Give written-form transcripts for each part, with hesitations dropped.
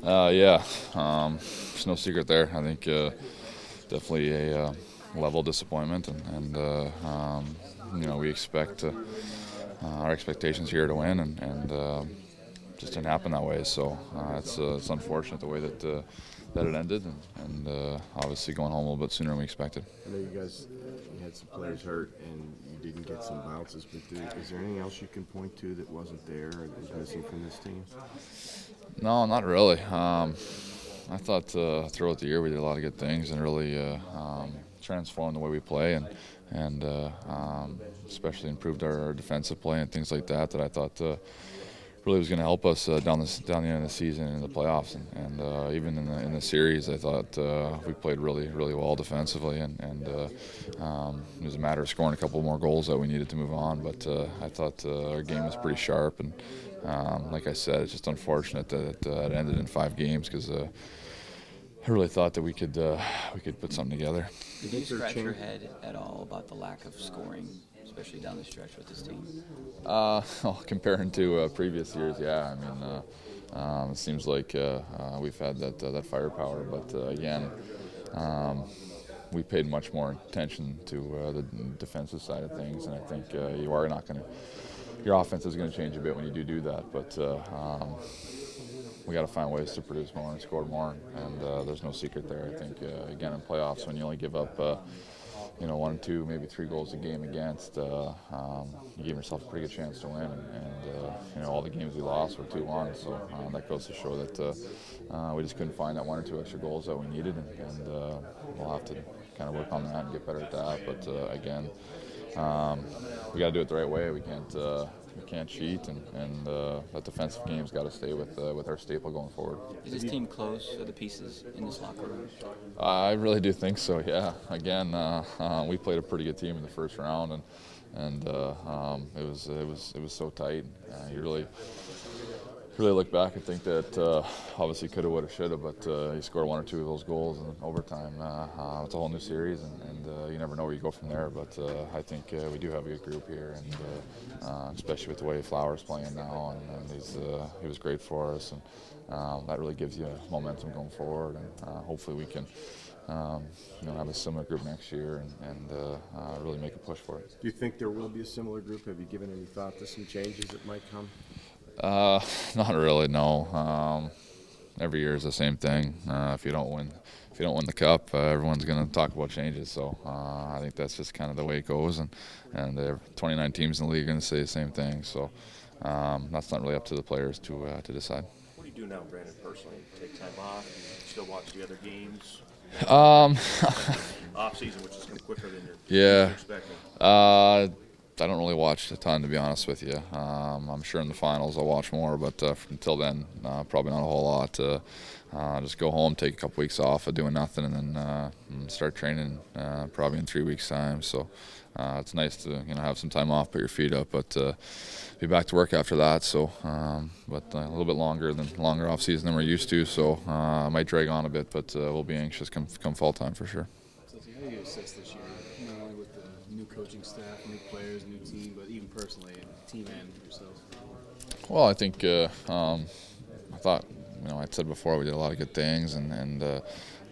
Yeah, there's no secret there. I think definitely a level disappointment, and we expect our expectations here to win, and just didn't happen that way. So it's unfortunate the way that it ended, and obviously going home a little bit sooner than we expected. I know you guys you had some players hurt and you didn't get some bounces, but is there anything else you can point to that wasn't there or that was missing from this team? No, not really. I thought throughout the year we did a lot of good things and really transformed the way we play and especially improved our defensive play and things like that. That I thought really was going to help us down the end of the season and in the playoffs, and even in the series, I thought we played really well defensively, and it was a matter of scoring a couple more goals that we needed to move on. But I thought our game was pretty sharp, and like I said, it's just unfortunate that it ended in 5 games because I really thought that we could put something together. Did you scratch your head at all about the lack of scoring, especially down the stretch with this team? Well, comparing to previous years, yeah. I mean, it seems like we've had that firepower, but again, we paid much more attention to the defensive side of things, and I think you are not going to. Your offense is going to change a bit when you do that, but we got to find ways to produce more and score more, and there's no secret there. I think again in playoffs, when you only give up 1, 2, maybe 3 goals a game against, you give yourself a pretty good chance to win. And all the games we lost were 2-1, so that goes to show that we just couldn't find that 1 or 2 extra goals that we needed, and we'll have to kind of work on that and get better at that. But again, we got to do it the right way. We can't cheat, and that defensive game's got to stay with our staple going forward. Is this team close to the pieces in this locker room? I really do think so. Yeah. Again, we played a pretty good team in the first round, and it was so tight. You really look back and think that obviously coulda, woulda, shoulda, but you score 1 or 2 of those goals in overtime. It's a whole new series, and you never know where you go from there. But I think we do have a good group here, and especially with the way Flower's playing now, and he was great for us, and that really gives you momentum going forward. And hopefully we can have a similar group next year and really make a push for it. Do you think there will be a similar group? Have you given any thought to some changes that might come? Not really. No. Every year is the same thing. If you don't win the cup, everyone's going to talk about changes. So I think that's just kind of the way it goes. And there are 29 teams in the league going to say the same thing. So that's not really up to the players to decide. What do you do now, Brandon? Personally, take time off. You still watch the other games. Off season, which is kind of quicker than you're expecting. I don't really watch a ton, to be honest with you. I'm sure in the finals I'll watch more, but until then, probably not a whole lot. Just go home, take a couple weeks off of doing nothing, and then start training probably in 3 weeks' time. So it's nice to have some time off, put your feet up, but be back to work after that. So, but a little bit longer off season than we're used to. So it might drag on a bit, but we'll be anxious come fall time for sure. So how do you assess this year, not only with the new coaching staff, new players, new team, but even personally, team and yourself? Well, I think I thought, I said before we did a lot of good things, and the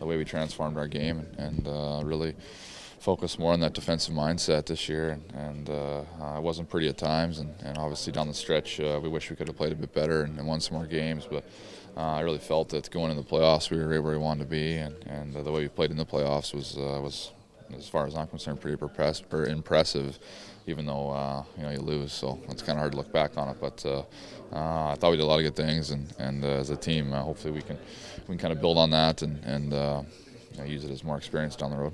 way we transformed our game and really focused more on that defensive mindset this year, and it wasn't pretty at times, and obviously down the stretch we wish we could have played a bit better and won some more games, but I really felt that going into the playoffs we were right where we wanted to be, and the way we played in the playoffs was as far as I'm concerned, pretty impressive, even though you lose. So it's kind of hard to look back on it. But I thought we did a lot of good things, and as a team, hopefully we can kind of build on that and use it as more experience down the road.